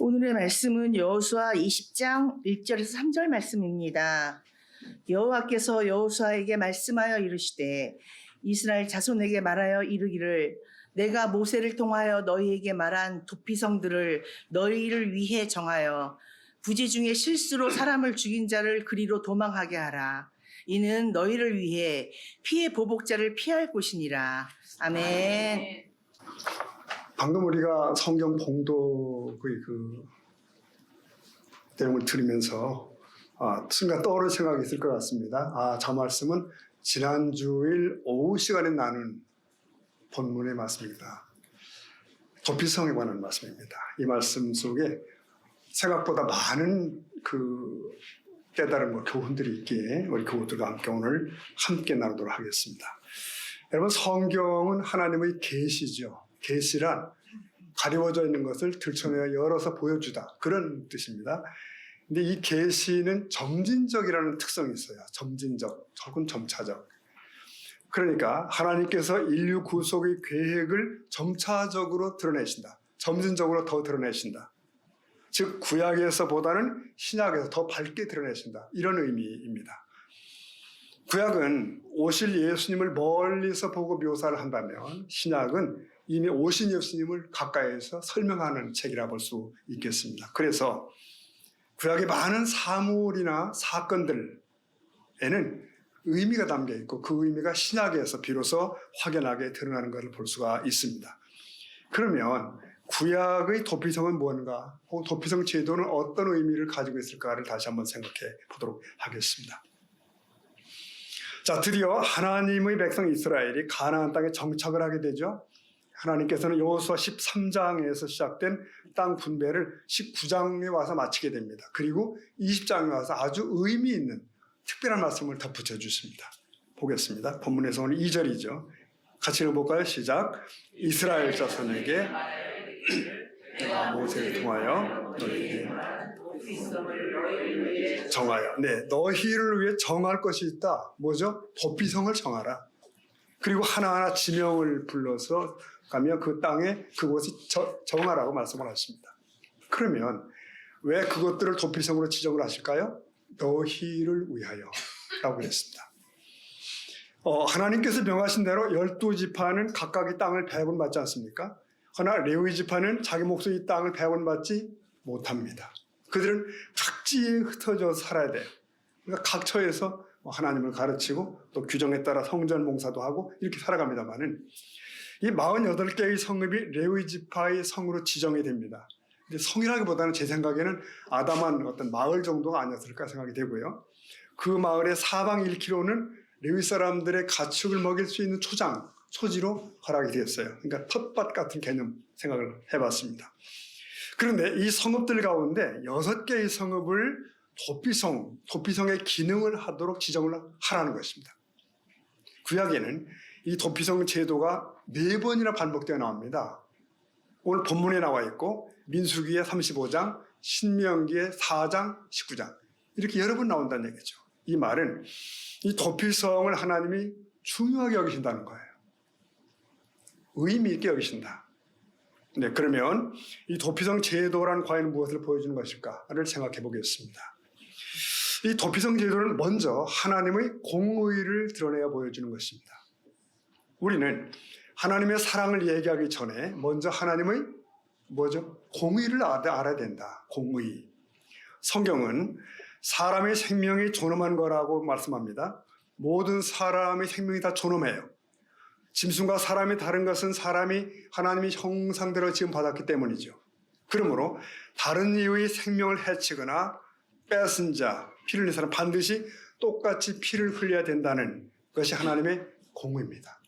오늘의 말씀은 여호수아 20장 1절에서 3절 말씀입니다. 여호와께서 여호수아에게 말씀하여 이르시되 이스라엘 자손에게 말하여 이르기를 내가 모세를 통하여 너희에게 말한 도피성들을 너희를 위해 정하여 부지 중에 실수로 사람을 죽인 자를 그리로 도망하게 하라. 이는 너희를 위해 피해 보복자를 피할 곳이니라. 아멘. 방금 우리가 성경 봉독의 그 내용을 들으면서 순간 떠오르는 생각이 있을 것 같습니다. 저 말씀은 지난주일 오후 시간에 나눈 본문의 말씀입니다. 도피성에 관한 말씀입니다. 이 말씀 속에 생각보다 많은 그 깨달음과 교훈들이 있기에 우리 교우들과 함께 오늘 함께 나누도록 하겠습니다. 여러분, 성경은 하나님의 계시죠. 계시란 가리워져 있는 것을 들춰내어 열어서 보여주다, 그런 뜻입니다. 근데 이 계시는 점진적이라는 특성이 있어요. 점진적 혹은 점차적. 그러니까 하나님께서 인류 구속의 계획을 점차적으로 드러내신다. 점진적으로 더 드러내신다. 즉 구약에서보다는 신약에서 더 밝게 드러내신다. 이런 의미입니다. 구약은 오실 예수님을 멀리서 보고 묘사를 한다면 신약은 이미 오신 예수님을 가까이에서 설명하는 책이라 볼 수 있겠습니다. 그래서 구약의 많은 사물이나 사건들에는 의미가 담겨 있고 그 의미가 신약에서 비로소 확연하게 드러나는 것을 볼 수가 있습니다. 그러면 구약의 도피성은 뭔가, 혹은 도피성 제도는 어떤 의미를 가지고 있을까를 다시 한번 생각해 보도록 하겠습니다. 자, 드디어 하나님의 백성 이스라엘이 가나안 땅에 정착을 하게 되죠. 하나님께서는 여호수아 13장에서 시작된 땅 분배를 19장에 와서 마치게 됩니다. 그리고 20장에 와서 아주 의미 있는 특별한 말씀을 덧붙여 주십니다. 보겠습니다. 본문에서 오늘 2절이죠. 같이 읽어볼까요? 시작. 이스라엘 자손에게 내가 모세를 통하여 너희에게 정하여. 너희를 위해 정할 것이 있다. 뭐죠? 도피성을 정하라. 그리고 하나하나 지명을 불러서 가며 그 땅에 그곳을 정하라고 말씀을 하십니다. 그러면 왜 그것들을 도피성으로 지정을 하실까요? 너희를 위하여 라고 그랬습니다. 하나님께서 명하신 대로 12지파는 각각의 땅을 배분받지 않습니까? 그러나 레위 지파는 자기 몫의 땅을 배분받지 못합니다. 그들은 각지에 흩어져 살아야 돼요. 그러니까 각 처에서 하나님을 가르치고 또 규정에 따라 성전 봉사도 하고 이렇게 살아갑니다만은 이 48개의 성읍이 레위 지파의 성으로 지정이 됩니다. 근데 성이라기보다는 제 생각에는 아담한 어떤 마을 정도가 아니었을까 생각이 되고요. 그 마을의 사방 1km는 레위 사람들의 가축을 먹일 수 있는 초지로 허락이 되었어요. 그러니까 텃밭 같은 개념 생각을 해봤습니다. 그런데 이 성읍들 가운데 6개의 성읍을 도피성의 기능을 하도록 지정을 하라는 것입니다. 구약에는 이 도피성 제도가 4번이나 반복되어 나옵니다. 오늘 본문에 나와 있고 민수기의 35장, 신명기의 4장, 19장 이렇게 여러 번 나온다는 얘기죠. 이 말은 이 도피성을 하나님이 중요하게 여기신다는 거예요. 의미 있게 여기신다. 그러면 이 도피성 제도란 과연 무엇을 보여주는 것일까를 생각해 보겠습니다. 이 도피성 제도는 먼저 하나님의 공의를 드러내어 보여주는 것입니다. 우리는 하나님의 사랑을 얘기하기 전에 먼저 하나님의 공의를 알아야 된다. 공의. 성경은 사람의 생명이 존엄한 거라고 말씀합니다. 모든 사람의 생명이 다 존엄해요. 짐승과 사람이 다른 것은 사람이 하나님의 형상대로 지금 받았기 때문이죠. 그러므로 다른 이의 생명을 해치거나 뺏은 자, 피를 흘린 사람 반드시 똑같이 피를 흘려야 된다는 것이 하나님의 공의입니다.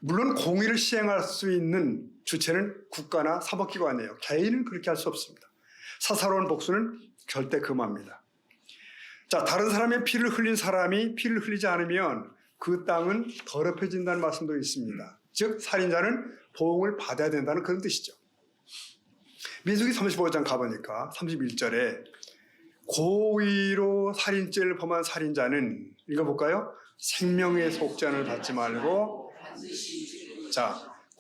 물론 공의를 시행할 수 있는 주체는 국가나 사법기관이에요. 개인은 그렇게 할 수 없습니다. 사사로운 복수는 절대 금합니다. 자, 다른 사람의 피를 흘린 사람이 피를 흘리지 않으면 그 땅은 더럽혀진다는 말씀도 있습니다. 즉 살인자는 보응을 받아야 된다는 그런 뜻이죠. 민수기 35장 가보니까 31절에 고의로 살인죄를 범한 살인자는 읽어볼까요? 생명의 속죄를 받지 말고, 자,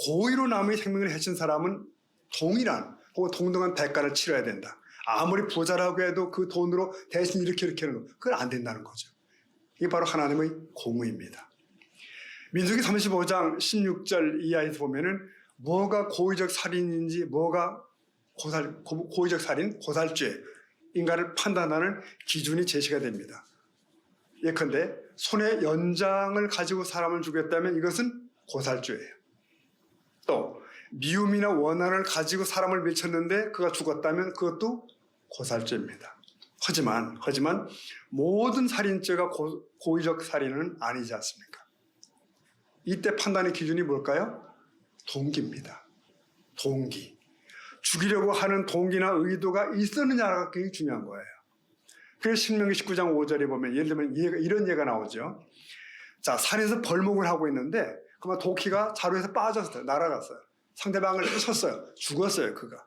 고의로 남의 생명을 해친 사람은 동일한 혹은 동등한 대가를 치러야 된다. 아무리 부자라고 해도 그 돈으로 대신 이렇게 하는 거, 그건 안 된다는 거죠. 이게 바로 하나님의 공의입니다. 민수기 35장 16절 이하에서 보면은 뭐가 고의적 살인인지, 뭐가 고의적 살인, 고살죄인가를 판단하는 기준이 제시가 됩니다. 예컨대 손에 연장을 가지고 사람을 죽였다면 이것은 고살죄예요. 또 미움이나 원한을 가지고 사람을 밀쳤는데 그가 죽었다면 그것도 고살죄입니다. 하지만 모든 살인죄가 고의적 살인은 아니지 않습니까? 이때 판단의 기준이 뭘까요? 동기입니다. 동기. 죽이려고 하는 동기나 의도가 있었느냐가 굉장히 중요한 거예요. 그래서 신명기 19장 5절에 보면 예를 들면 이런 예가 나오죠. 자, 산에서 벌목을 하고 있는데 그만 도끼가 자루에서 빠졌어요. 날아갔어요. 상대방을 쳤어요. 죽었어요, 그가.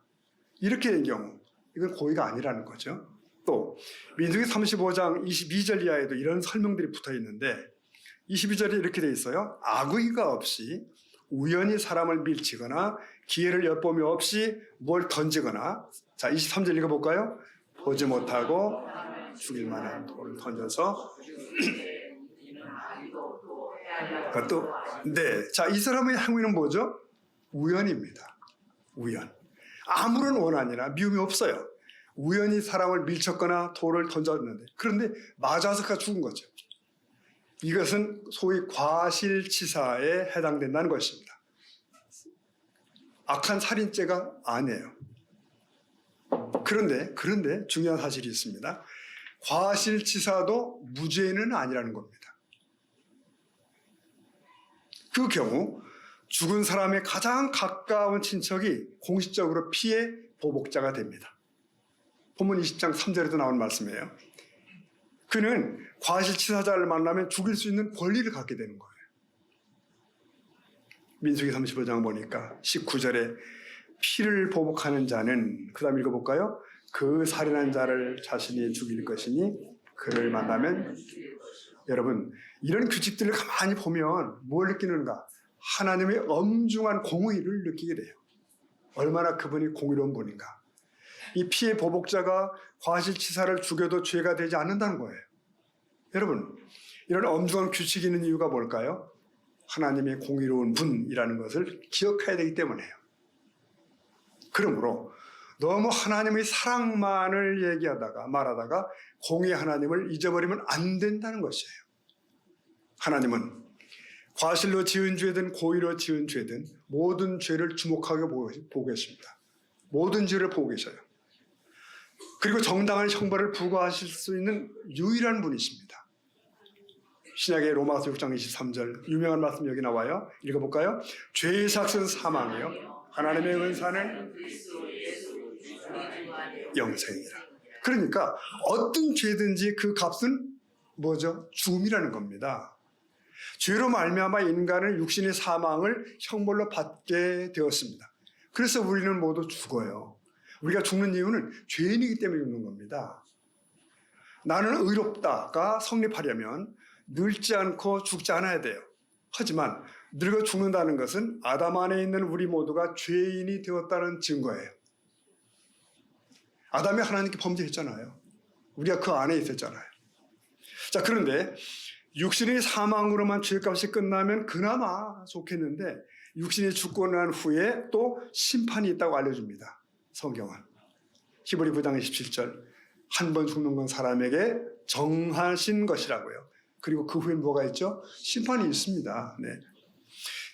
이렇게 된 경우 이건 고의가 아니라는 거죠. 또 민수기 35장 22절 이하에도 이런 설명들이 붙어 있는데 22절에 이렇게 돼 있어요. 악의가 없이 우연히 사람을 밀치거나 기회를 엿보며 없이 뭘 던지거나, 자 23절 읽어볼까요? 보지 못하고 죽일 만한 돌을 던져서 그것도 네, 자 이 사람의 행위는 뭐죠? 우연입니다. 우연. 아무런 원한이나 미움이 없어요. 우연히 사람을 밀쳤거나 돌을 던졌는데, 그런데 맞아서 그가 죽은 거죠. 이것은 소위 과실치사에 해당된다는 것입니다. 악한 살인죄가 아니에요. 그런데 중요한 사실이 있습니다. 과실치사도 무죄는 아니라는 겁니다. 그 경우 죽은 사람의 가장 가까운 친척이 공식적으로 피해 보복자가 됩니다. 본문 20장 3절에도 나온 말씀이에요. 그는 과실치사자를 만나면 죽일 수 있는 권리를 갖게 되는 거예요. 민수기 35장 보니까 19절에 피를 보복하는 자는, 그 다음 읽어볼까요? 그 살인한 자를 자신이 죽일 것이니 그를 만나면, 여러분 이런 규칙들을 가만히 보면 뭘 느끼는가? 하나님의 엄중한 공의를 느끼게 돼요. 얼마나 그분이 공의로운 분인가. 이 피해 보복자가 과실치사를 죽여도 죄가 되지 않는다는 거예요. 여러분 이런 엄중한 규칙이 있는 이유가 뭘까요? 하나님의 공의로운 분이라는 것을 기억해야 되기 때문에요. 그러므로 너무 하나님의 사랑만을 말하다가 공의 하나님을 잊어버리면 안 된다는 것이에요. 하나님은 과실로 지은 죄든 고의로 지은 죄든 모든 죄를 주목하게 보고 계십니다. 모든 죄를 보고 계셔요. 그리고 정당한 형벌을 부과하실 수 있는 유일한 분이십니다. 신약의 로마서 6장 23절 유명한 말씀 여기 나와요. 읽어볼까요? 죄의 삭은 사망이요 하나님의 은사는 영생이라. 그러니까 어떤 죄든지 그 값은 뭐죠? 죽음이라는 겁니다. 죄로 말미암아 인간은 육신의 사망을 형벌로 받게 되었습니다. 그래서 우리는 모두 죽어요. 우리가 죽는 이유는 죄인이기 때문에 죽는 겁니다. 나는 의롭다가 성립하려면 늙지 않고 죽지 않아야 돼요. 하지만 늙어 죽는다는 것은 아담 안에 있는 우리 모두가 죄인이 되었다는 증거예요. 아담이 하나님께 범죄했잖아요. 우리가 그 안에 있었잖아요. 자, 그런데 육신의 사망으로만 죄값이 끝나면 그나마 좋겠는데 육신이 죽고 난 후에 또 심판이 있다고 알려줍니다. 성경은. 히브리 9장 27절 한 번 죽는 건 사람에게 정하신 것이라고요. 그리고 그 후에 뭐가 있죠? 심판이 있습니다. 네.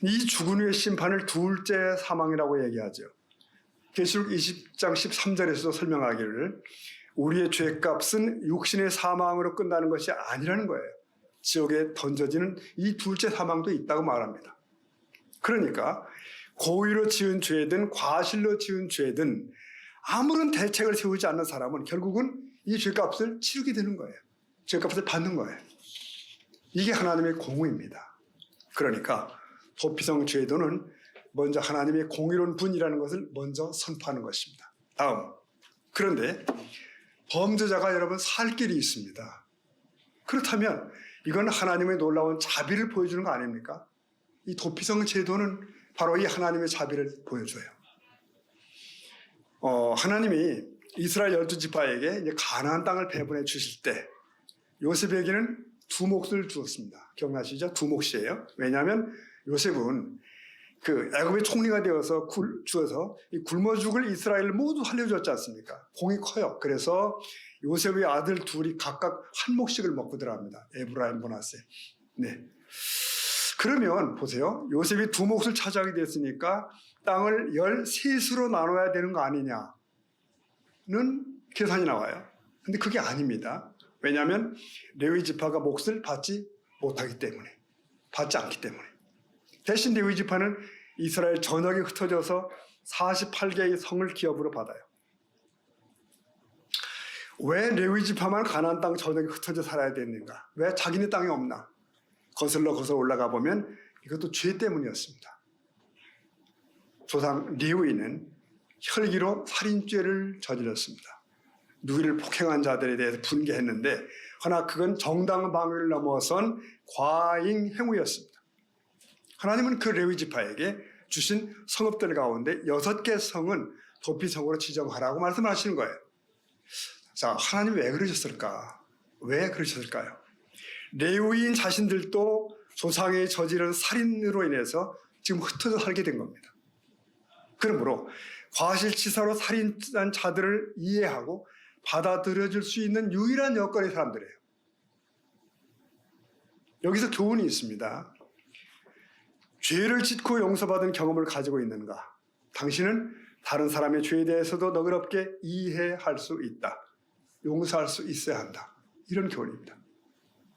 이 죽은 후의 심판을 둘째 사망이라고 얘기하죠. 계시록 20장 13절에서도 설명하기를 우리의 죄값은 육신의 사망으로 끝나는 것이 아니라는 거예요. 지옥에 던져지는 이 둘째 사망도 있다고 말합니다. 그러니까 고의로 지은 죄든 과실로 지은 죄든 아무런 대책을 세우지 않는 사람은 결국은 이 죄값을 치르게 되는 거예요. 죄값을 받는 거예요. 이게 하나님의 공의입니다. 그러니까 도피성 죄도는 먼저 하나님의 공의로운 분이라는 것을 먼저 선포하는 것입니다. 다음, 그런데 범죄자가 여러분 살 길이 있습니다. 그렇다면 이건 하나님의 놀라운 자비를 보여주는 거 아닙니까? 이 도피성 제도는 바로 이 하나님의 자비를 보여줘요. 하나님이 이스라엘 12지파에게 이제 가나안 땅을 배분해 주실 때 요셉에게는 두 몫을 주었습니다. 기억나시죠? 두 몫이에요. 왜냐하면 요셉은 그 애굽의 총리가 되어서 주어서 이 굶어 죽을 이스라엘을 모두 살려줬지 않습니까? 공이 커요. 그래서 요셉의 아들 둘이 각각 한 몫씩을 먹고 들어갑니다. 에브라임, 므낫세. 네. 그러면 보세요. 요셉이 두 몫을 차지하게 됐으니까 땅을 13수로 나눠야 되는 거 아니냐는 계산이 나와요. 근데 그게 아닙니다. 왜냐하면 레위 지파가 몫을 받지 못하기 때문에, 받지 않기 때문에. 대신 레위 지파는 이스라엘 전역에 흩어져서 48개의 성을 기업으로 받아요. 왜 레위 지파만 가나안 땅 전역에 흩어져 살아야 되는가? 왜 자기네 땅이 없나? 거슬러 올라가 보면 이것도 죄 때문이었습니다. 조상 레위는 혈기로 살인죄를 저질렀습니다. 누이를 폭행한 자들에 대해서 분개했는데 허나 그건 정당 방위를 넘어선 과잉 행위였습니다. 하나님은 그 레위 지파에게 주신 성읍들 가운데 6개 성은 도피성으로 지정하라고 말씀하시는 거예요. 자, 하나님 왜 그러셨을까? 왜 그러셨을까요? 레위인 자신들도 조상의 저지른 살인으로 인해서 지금 흩어져 살게 된 겁니다. 그러므로 과실치사로 살인한 자들을 이해하고 받아들여줄 수 있는 유일한 여건의 사람들이에요. 여기서 교훈이 있습니다. 죄를 짓고 용서받은 경험을 가지고 있는가? 당신은 다른 사람의 죄에 대해서도 너그럽게 이해할 수 있다. 용서할 수 있어야 한다. 이런 교훈입니다.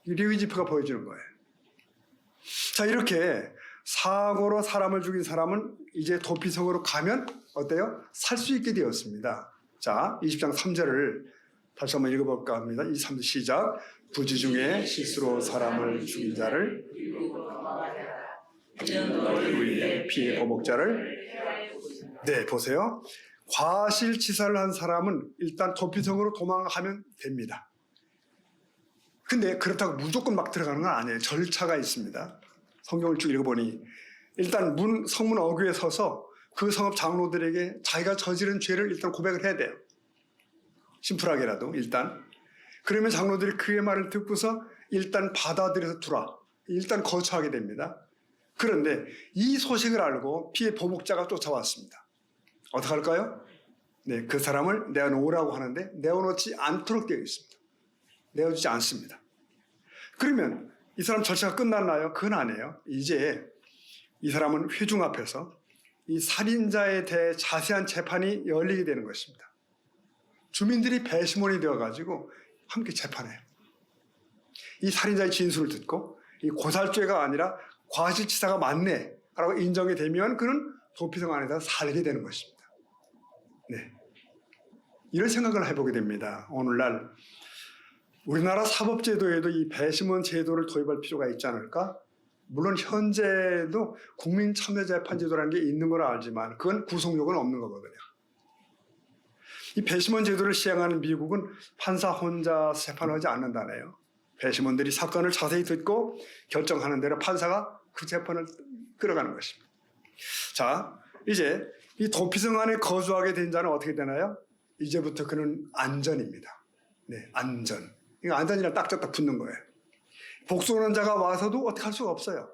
레위 지파가 보여주는 거예요. 자, 이렇게 사고로 사람을 죽인 사람은 이제 도피성으로 가면 어때요? 살 수 있게 되었습니다. 자, 20장 3절을 다시 한번 읽어볼까 합니다. 23절 시작. 부지 중에 실수로 사람을 죽인 자를 우리의 피해 보복자를 네, 보세요. 과실치사를 한 사람은 일단 도피성으로 도망가면 됩니다. 근데 그렇다고 무조건 막 들어가는 건 아니에요. 절차가 있습니다. 성경을 쭉 읽어보니 일단 성문 어귀에 서서 그 성읍 장로들에게 자기가 저지른 죄를 일단 고백을 해야 돼요. 심플하게라도 일단. 그러면 장로들이 그의 말을 듣고서 일단 받아들여서 두라. 일단 거처하게 됩니다. 그런데 이 소식을 알고 피해 보복자가 쫓아왔습니다. 어떻게 할까요? 네, 그 사람을 내어놓으라고 하는데 내어놓지 않도록 되어 있습니다. 내어주지 않습니다. 그러면 이 사람 절차가 끝났나요? 그건 아니에요. 이제 이 사람은 회중 앞에서 이 살인자에 대해 자세한 재판이 열리게 되는 것입니다. 주민들이 배심원이 되어가지고 함께 재판해요. 이 살인자의 진술을 듣고 이 고살죄가 아니라 과실치사가 맞네 라고 인정이 되면 그는 도피성 안에서 살게 되는 것입니다. 네, 이런 생각을 해보게 됩니다. 오늘날 우리나라 사법제도에도 이 배심원 제도를 도입할 필요가 있지 않을까? 물론 현재도 국민참여재판제도라는 게 있는 걸 알지만 그건 구속력은 없는 거거든요. 이 배심원 제도를 시행하는 미국은 판사 혼자 재판하지 않는다네요. 배심원들이 사건을 자세히 듣고 결정하는 대로 판사가 그 재판을 끌어가는 것입니다. 자, 이제 이 도피성 안에 거주하게 된 자는 어떻게 되나요? 이제부터 그는 안전입니다. 네, 안전. 이거 안전이랑 딱딱딱 붙는 거예요. 복수하는 자가 와서도 어떻게 할 수가 없어요.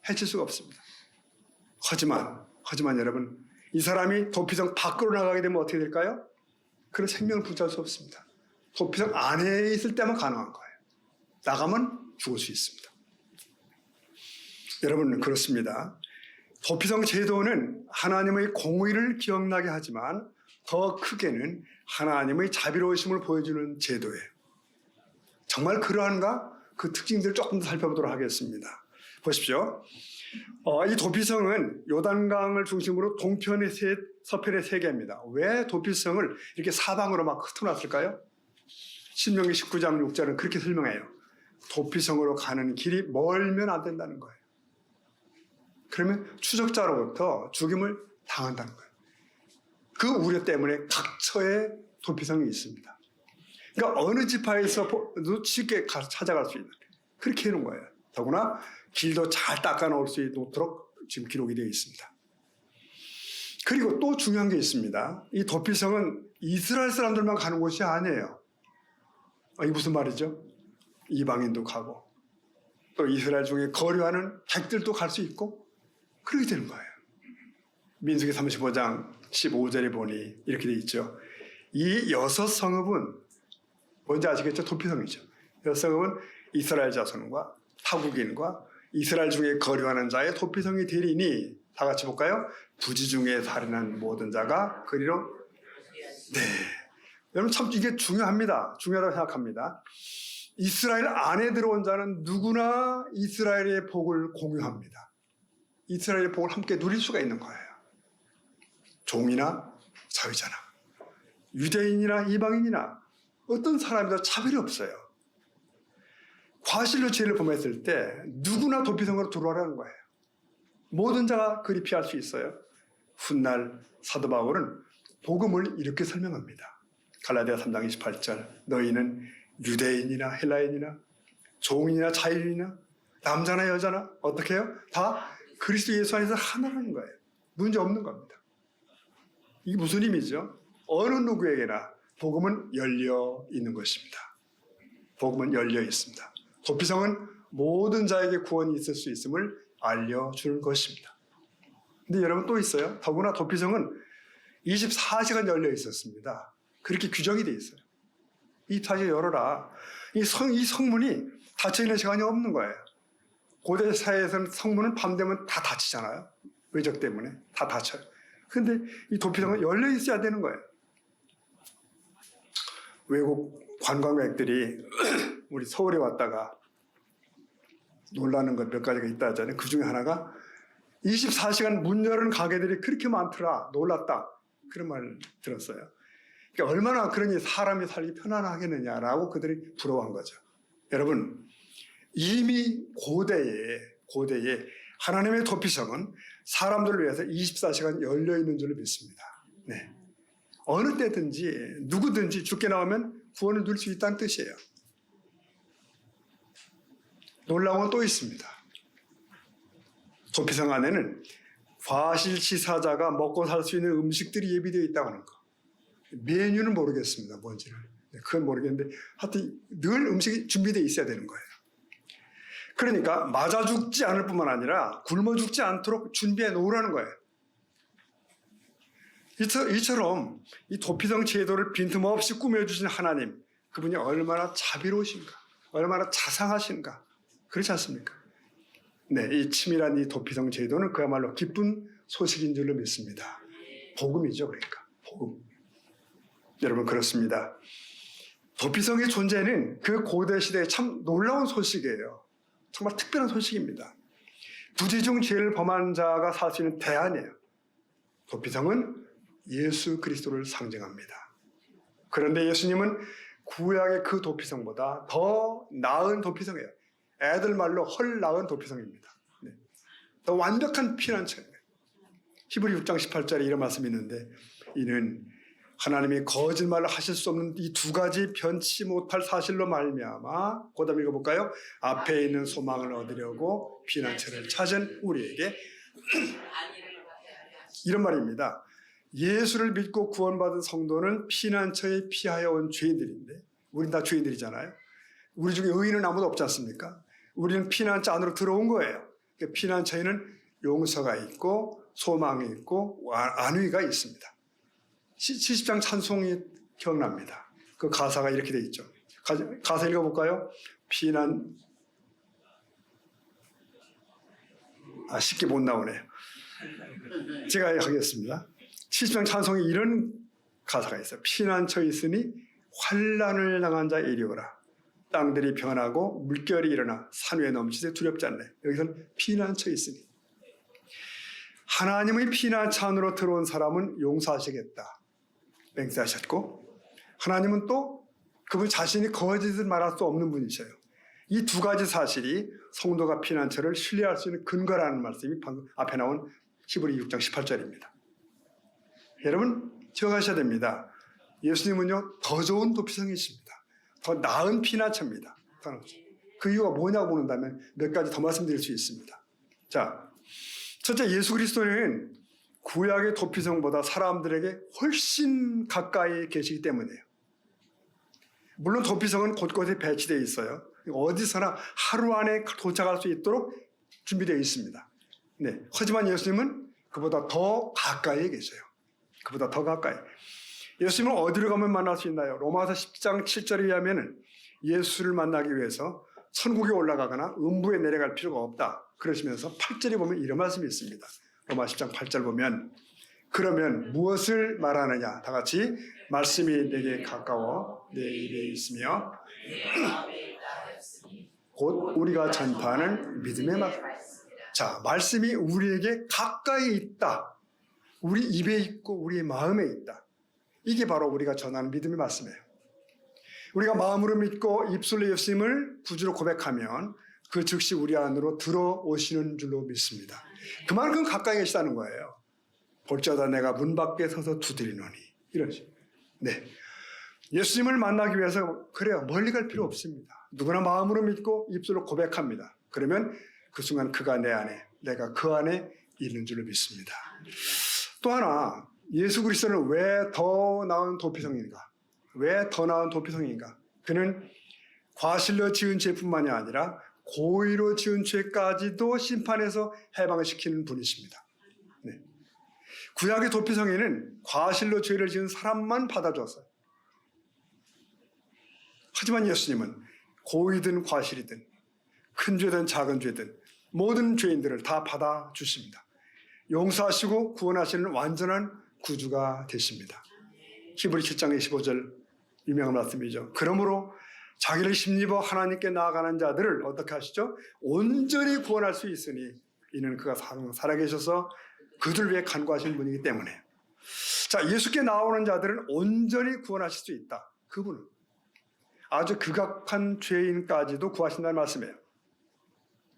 해칠 수가 없습니다. 하지만 여러분, 이 사람이 도피성 밖으로 나가게 되면 어떻게 될까요? 그런 생명을 붙잡을 수 없습니다. 도피성 안에 있을 때만 가능한 거예요. 나가면 죽을 수 있습니다. 여러분, 그렇습니다. 도피성 제도는 하나님의 공의를 기억나게 하지만 더 크게는 하나님의 자비로우심을 보여주는 제도예요. 정말 그러한가? 그 특징들을 조금 더 살펴보도록 하겠습니다. 보십시오. 이 도피성은 요단강을 중심으로 동편의 셋, 서편의 3개입니다. 왜 도피성을 이렇게 사방으로 막 흩어놨을까요? 신명기 19장 6절은 그렇게 설명해요. 도피성으로 가는 길이 멀면 안 된다는 거예요. 그러면 추적자로부터 죽임을 당한다는 거예요. 그 우려 때문에 각처에 도피성이 있습니다. 그러니까 어느 지파에서도 쉽게 찾아갈 수 있는 그렇게 해놓은 거예요. 더구나 길도 잘 닦아 놓을 수 있도록 지금 기록이 되어 있습니다. 그리고 또 중요한 게 있습니다. 이 도피성은 이스라엘 사람들만 가는 곳이 아니에요. 이게 무슨 말이죠? 이방인도 가고 또 이스라엘 중에 거류하는 객들도 갈 수 있고 그렇게 되는 거예요. 민수기 35장 15절에 보니 이렇게 돼 있죠. 이 6성읍은 뭔지 아시겠죠? 도피성이죠. 6성읍은 이스라엘 자손과 타국인과 이스라엘 중에 거류하는 자의 도피성이 되리니 다 같이 볼까요? 부지 중에 살인한 모든 자가 그리로 네. 여러분 참 이게 중요합니다. 중요하다고 생각합니다. 이스라엘 안에 들어온 자는 누구나 이스라엘의 복을 공유합니다. 이스라엘의 복을 함께 누릴 수가 있는 거예요. 종이나 자유자나 유대인이나 이방인이나 어떤 사람이도 차별이 없어요. 과실로 죄를 범했을 때 누구나 도피성으로 들어오라는 거예요. 모든 자가 그리 피할 수 있어요. 훗날 사도 바울은 복음을 이렇게 설명합니다. 갈라디아 3장 28절 너희는 유대인이나 헬라인이나 종인이나 자유인이나 남자나 여자나 어떻게 해요? 다 그리스도 예수 안에서 하나라는 거예요. 문제 없는 겁니다. 이게 무슨 의미죠? 어느 누구에게나 복음은 열려 있는 것입니다. 복음은 열려 있습니다. 도피성은 모든 자에게 구원이 있을 수 있음을 알려주는 것입니다. 근데 여러분 또 있어요. 더구나 도피성은 24시간 열려 있었습니다. 그렇게 규정이 돼 있어요. 24시간 열어라. 이 성문이 닫혀있는 시간이 없는 거예요. 고대 사회에서는 성문은 밤 되면 다 닫히잖아요. 외적 때문에 다 닫혀요. 근데 이 도피성은 열려 있어야 되는 거예요. 외국 관광객들이 우리 서울에 왔다가 놀라는 것 몇 가지가 있다 하잖아요. 그 중에 하나가 24시간 문 여는 가게들이 그렇게 많더라. 놀랐다. 그런 말 들었어요. 그러니까 얼마나 그러니 사람이 살기 편안하겠느냐라고 그들이 부러워한 거죠. 여러분, 이미 고대에 하나님의 도피성은 사람들을 위해서 24시간 열려 있는 줄로 믿습니다. 네. 어느 때든지 누구든지 죽게 나오면 구원을 누릴 수 있다는 뜻이에요. 놀라운 건 또 있습니다. 도피성 안에는 과실치사자가 먹고 살 수 있는 음식들이 예비되어 있다고 하는 거. 메뉴는 모르겠습니다. 뭔지를. 그건 모르겠는데 하여튼 늘 음식이 준비되어 있어야 되는 거예요. 그러니까 맞아 죽지 않을 뿐만 아니라 굶어 죽지 않도록 준비해 놓으라는 거예요. 이처럼 이 도피성 제도를 빈틈없이 꾸며주신 하나님, 그분이 얼마나 자비로우신가, 얼마나 자상하신가, 그렇지 않습니까? 네, 이 치밀한 이 도피성 제도는 그야말로 기쁜 소식인 줄로 믿습니다. 복음이죠, 그러니까 복음. 여러분 그렇습니다. 도피성의 존재는 그 고대 시대에 참 놀라운 소식이에요. 정말 특별한 소식입니다. 부지 중 죄를 범한 자가 살 수 있는 대안이에요. 도피성은 예수 그리스도를 상징합니다. 그런데 예수님은 구약의 그 도피성보다 더 나은 도피성이에요. 애들 말로 헐 나은 도피성입니다. 네. 더 완벽한 피난처예요. 히브리 6장 18절에 이런 말씀이 있는데 이는 하나님이 거짓말을 하실 수 없는 이 두 가지 변치 못할 사실로 말미암아 그 다음 읽어볼까요? 앞에 있는 소망을 얻으려고 피난처를 찾은 우리에게 이런 말입니다. 예수를 믿고 구원받은 성도는 피난처에 피하여 온 죄인들인데 우린 다 죄인들이잖아요. 우리 중에 의인은 아무도 없지 않습니까? 우리는 피난처 안으로 들어온 거예요. 피난처에는 용서가 있고 소망이 있고 안위가 있습니다. 70장 찬송이 기억납니다. 그 가사가 이렇게 돼 있죠. 가사 읽어볼까요? 쉽게 못 나오네요. 제가 하겠습니다. 70장 찬송에 이런 가사가 있어요. 피난처에 있으니 환난을 당한 자 이리 오라. 땅들이 변하고 물결이 일어나 산 위에 넘치되 두렵지 않네. 여기서는 피난처에 있으니. 하나님의 피난처 안으로 들어온 사람은 용서하시겠다. 맹세하셨고 하나님은 또 그분 자신이 거짓을 말할 수 없는 분이셔요. 이 두 가지 사실이 성도가 피난처를 신뢰할 수 있는 근거라는 말씀이 방금 앞에 나온 히브리 6장 18절입니다. 여러분 기억하셔야 됩니다. 예수님은요 더 좋은 도피성이십니다. 더 나은 피난처입니다. 그 이유가 뭐냐고 묻는다면 몇 가지 더 말씀드릴 수 있습니다. 자, 첫째 예수 그리스도는 구약의 도피성보다 사람들에게 훨씬 가까이 계시기 때문이에요. 물론 도피성은 곳곳에 배치되어 있어요. 어디서나 하루 안에 도착할 수 있도록 준비되어 있습니다. 네. 하지만 예수님은 그보다 더 가까이에 계세요. 그보다 더 가까이. 예수님은 어디로 가면 만날 수 있나요? 로마서 10장 7절에 의하면 예수를 만나기 위해서 천국에 올라가거나 음부에 내려갈 필요가 없다. 그러시면서 8절에 보면 이런 말씀이 있습니다. 로마 10장 8절 보면 그러면 무엇을 말하느냐? 다 같이 말씀이 내게 가까워 내 입에 있으며 곧 우리가 전파하는 믿음의 말씀. 자, 말씀이 우리에게 가까이 있다. 우리 입에 있고 우리의 마음에 있다. 이게 바로 우리가 전하는 믿음의 말씀이에요. 우리가 마음으로 믿고 입술로 예수님을 구주로 고백하면 그 즉시 우리 안으로 들어오시는 줄로 믿습니다. 그만큼 가까이 계시다는 거예요. 볼지어다 내가 문 밖에 서서 두드리노니. 이런 식으로. 네. 예수님을 만나기 위해서 그래요. 멀리 갈 필요 없습니다. 누구나 마음으로 믿고 입술로 고백합니다. 그러면 그 순간 그가 내 안에, 내가 그 안에 있는 줄로 믿습니다. 또 하나, 예수 그리스도는 왜 더 나은 도피성인가? 왜 더 나은 도피성인가? 그는 과실로 지은 죄뿐만이 아니라 고의로 지은 죄까지도 심판해서 해방을 시키는 분이십니다. 네. 구약의 도피성에는 과실로 죄를 지은 사람만 받아줬어요. 하지만 예수님은 고의든 과실이든 큰 죄든 작은 죄든 모든 죄인들을 다 받아주십니다. 용서하시고 구원하시는 완전한 구주가 되십니다. 히브리 7장 25절 유명한 말씀이죠. 그러므로 자기를 힘입어 하나님께 나아가는 자들을 어떻게 하시죠? 온전히 구원할 수 있으니 이는 그가 살아계셔서 그들 위해 간구하신 분이기 때문에. 자, 예수께 나오는 자들은 온전히 구원하실 수 있다. 그분은 아주 극악한 죄인까지도 구하신다는 말씀이에요.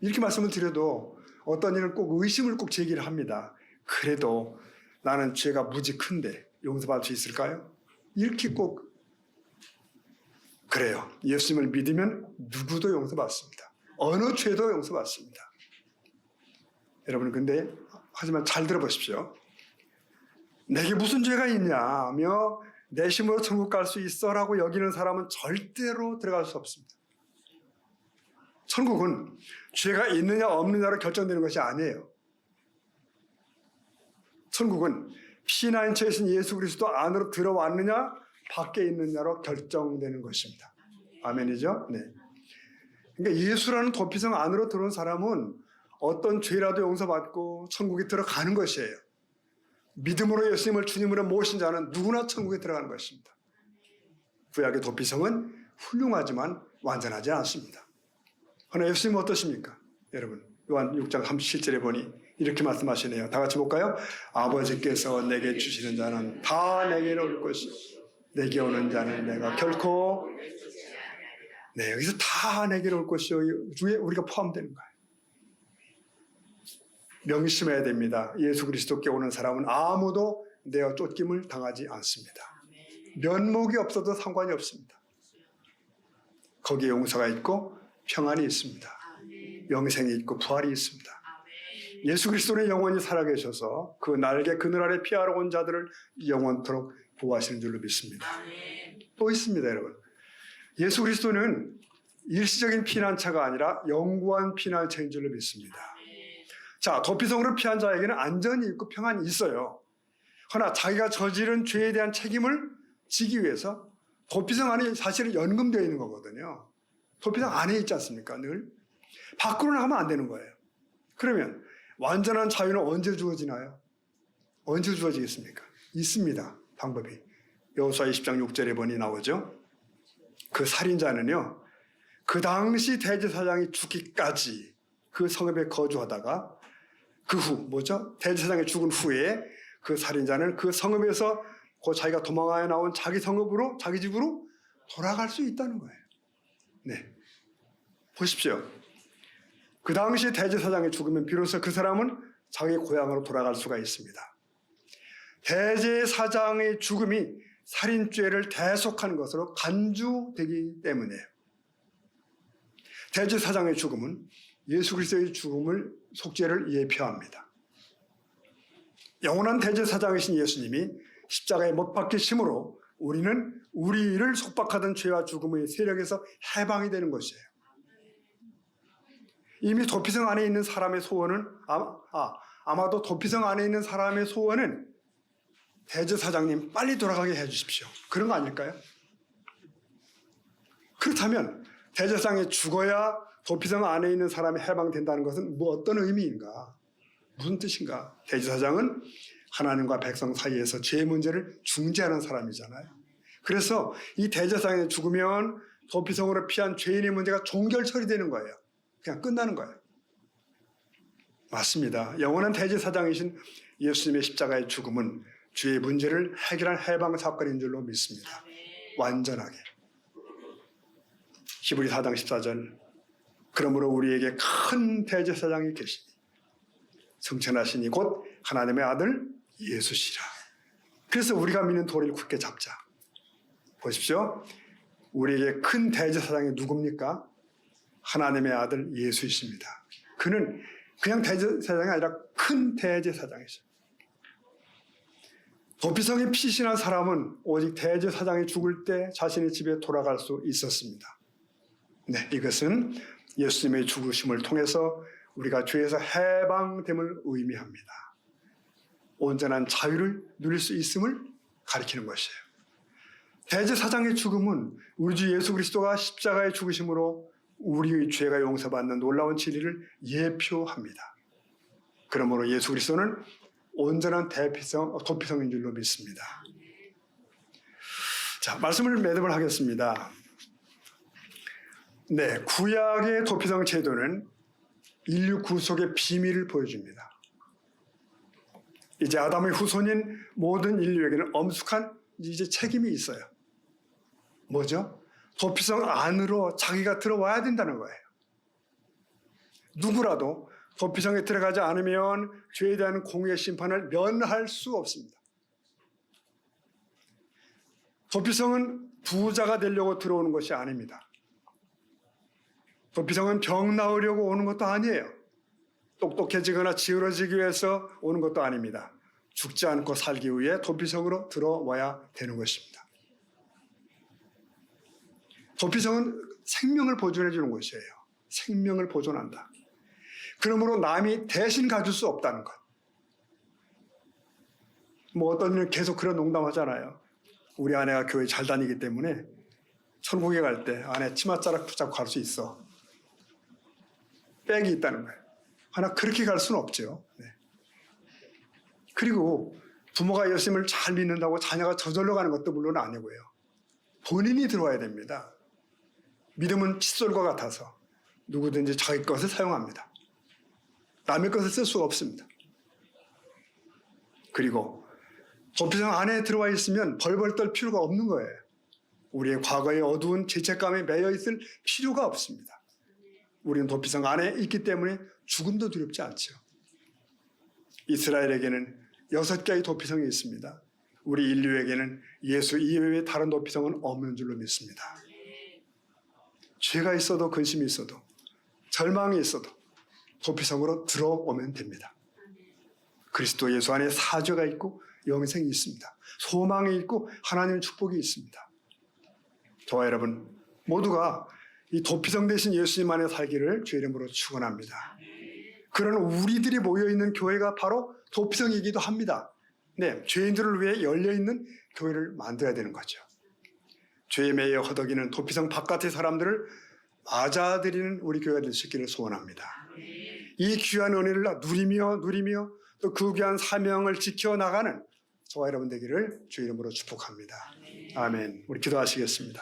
이렇게 말씀을 드려도 어떤 일은 꼭 의심을 꼭 제기를 합니다. 그래도 나는 죄가 무지 큰데 용서받을 수 있을까요? 이렇게 꼭 그래요. 예수님을 믿으면 누구도 용서받습니다. 어느 죄도 용서받습니다. 여러분 근데 하지만 잘 들어보십시오. 내게 무슨 죄가 있냐며 내 힘으로 천국 갈 수 있어라고 여기는 사람은 절대로 들어갈 수 없습니다. 천국은 죄가 있느냐 없느냐로 결정되는 것이 아니에요. 천국은 피난인 채이신 예수 그리스도 안으로 들어왔느냐 밖에 있느냐로 결정되는 것입니다. 아멘이죠? 네. 그러니까 예수라는 도피성 안으로 들어온 사람은 어떤 죄라도 용서받고 천국에 들어가는 것이에요. 믿음으로 예수님을 주님으로 모신 자는 누구나 천국에 들어가는 것입니다. 구약의 도피성은 훌륭하지만 완전하지 않습니다. 그러나 예수님은 어떠십니까? 여러분 요한 6장 37절에 보니 이렇게 말씀하시네요. 다 같이 볼까요? 아버지께서 내게 주시는 자는 다 내게로 올 것이요 내게 오는 자는 내가 결코 네, 여기서 다 내게로 올 것이요 중에 우리가 포함되는 거예요. 명심해야 됩니다. 예수 그리스도께 오는 사람은 아무도 내어 쫓김을 당하지 않습니다. 면목이 없어도 상관이 없습니다. 거기에 용서가 있고 평안이 있습니다. 영생이 있고 부활이 있습니다. 예수 그리스도는 영원히 살아계셔서 그 날개 그늘 아래 피하러 온 자들을 영원토록 보호하시는 줄로 믿습니다. 또 있습니다, 여러분. 예수 그리스도는 일시적인 피난처가 아니라 영구한 피난처인 줄로 믿습니다. 자, 도피성으로 피한 자에게는 안전이 있고 평안이 있어요. 그러나 자기가 저지른 죄에 대한 책임을 지기 위해서 도피성 안에 사실은 연금되어 있는 거거든요. 도피성 안에 있지 않습니까? 늘. 밖으로 나가면 안 되는 거예요. 그러면 완전한 자유는 언제 주어지나요? 언제 주어지겠습니까? 있습니다. 방법이. 여호수아 20장 6절에 보니 나오죠. 그 살인자는요. 그 당시 대제사장이 죽기까지 그 성읍에 거주하다가 그 후 대제사장이 죽은 후에 그 살인자는 그 성읍에서 그 자기가 도망하여 나온 자기 성읍으로 자기 집으로 돌아갈 수 있다는 거예요. 네, 보십시오. 그 당시 대제사장이 죽으면 비로소 그 사람은 자기 고향으로 돌아갈 수가 있습니다. 대제사장의 죽음이 살인죄를 대속하는 것으로 간주되기 때문이에요. 대제사장의 죽음은 예수 그리스도의 죽음을 속죄를 예표합니다. 영원한 대제사장이신 예수님이 십자가에 못 박히심으로 우리는 우리를 속박하던 죄와 죽음의 세력에서 해방이 되는 것이에요. 이미 도피성 안에 있는 사람의 소원은 아마도 도피성 안에 있는 사람의 소원은 대제사장님 빨리 돌아가게 해주십시오. 그런 거 아닐까요? 그렇다면 대제사장이 죽어야 도피성 안에 있는 사람이 해방된다는 것은 뭐 어떤 의미인가? 무슨 뜻인가? 대제사장은 하나님과 백성 사이에서 죄의 문제를 중재하는 사람이잖아요. 그래서 이 대제사장이 죽으면 도피성으로 피한 죄인의 문제가 종결 처리되는 거예요. 그냥 끝나는 거예요. 맞습니다. 영원한 대제사장이신 예수님의 십자가의 죽음은 죄의 문제를 해결한 해방 사건인 줄로 믿습니다. 완전하게. 히브리 4장 14절. 그러므로 우리에게 큰 대제사장이 계시니 성천하시니 곧 하나님의 아들 예수시라. 그래서 우리가 믿는 도리를 굳게 잡자. 보십시오. 우리에게 큰 대제사장이 누굽니까? 하나님의 아들 예수이십니다. 그는 그냥 대제사장이 아니라 큰 대제사장이죠. 도피성에 피신한 사람은 오직 대제사장이 죽을 때 자신의 집에 돌아갈 수 있었습니다. 네, 이것은 예수님의 죽으심을 통해서 우리가 죄에서 해방됨을 의미합니다. 온전한 자유를 누릴 수 있음을 가리키는 것이에요. 대제사장의 죽음은 우리 주 예수 그리스도가 십자가의 죽으심으로 우리의 죄가 용서받는 놀라운 진리를 예표합니다. 그러므로 예수 그리스도는 온전한 도피성인 줄로 믿습니다. 자, 말씀을 매듭을 하겠습니다. 네, 구약의 도피성 제도는 인류 구속의 비밀을 보여줍니다. 이제 아담의 후손인 모든 인류에게는 엄숙한 이제 책임이 있어요. 뭐죠? 도피성 안으로 자기가 들어와야 된다는 거예요. 누구라도 도피성에 들어가지 않으면 죄에 대한 공의의 심판을 면할 수 없습니다. 도피성은 부자가 되려고 들어오는 것이 아닙니다. 도피성은 병 나으려고 오는 것도 아니에요. 똑똑해지거나 지혜로워지기 위해서 오는 것도 아닙니다. 죽지 않고 살기 위해 도피성으로 들어와야 되는 것입니다. 도피성은 생명을 보존해 주는 것이에요. 생명을 보존한다. 그러므로 남이 대신 가줄 수 없다는 것. 뭐 어떤 일은 계속 그런 농담하잖아요. 우리 아내가 교회 잘 다니기 때문에 천국에 갈 때 아내 치맛자락 붙잡고 갈 수 있어. 백이 있다는 거예요. 하나 그렇게 갈 수는 없죠. 네. 그리고 부모가 예수님을 잘 믿는다고 자녀가 저절로 가는 것도 물론 아니고요. 본인이 들어와야 됩니다. 믿음은 칫솔과 같아서 누구든지 자기 것을 사용합니다. 남의 것을 쓸 수가 없습니다. 그리고 도피성 안에 들어와 있으면 벌벌 떨 필요가 없는 거예요. 우리의 과거의 어두운 죄책감에 매여 있을 필요가 없습니다. 우리는 도피성 안에 있기 때문에 죽음도 두렵지 않죠. 이스라엘에게는 6개의 도피성이 있습니다. 우리 인류에게는 예수 이외의 다른 도피성은 없는 줄로 믿습니다. 죄가 있어도 근심이 있어도 절망이 있어도 도피성으로 들어오면 됩니다. 그리스도 예수 안에 사죄가 있고 영생이 있습니다. 소망이 있고 하나님의 축복이 있습니다. 저와 여러분 모두가 이 도피성 대신 예수님 안에 살기를 주의 이름으로 축원합니다. 그런 우리들이 모여있는 교회가 바로 도피성이기도 합니다. 네, 죄인들을 위해 열려있는 교회를 만들어야 되는 거죠. 죄에 매여 허덕이는 도피성 바깥의 사람들을 맞아들이는 우리 교회가 될 수 있기를 소원합니다. 이 귀한 은혜를 누리며 또 그 귀한 사명을 지켜나가는 저와 여러분 되기를 주의 이름으로 축복합니다. 아멘. 우리 기도하시겠습니다.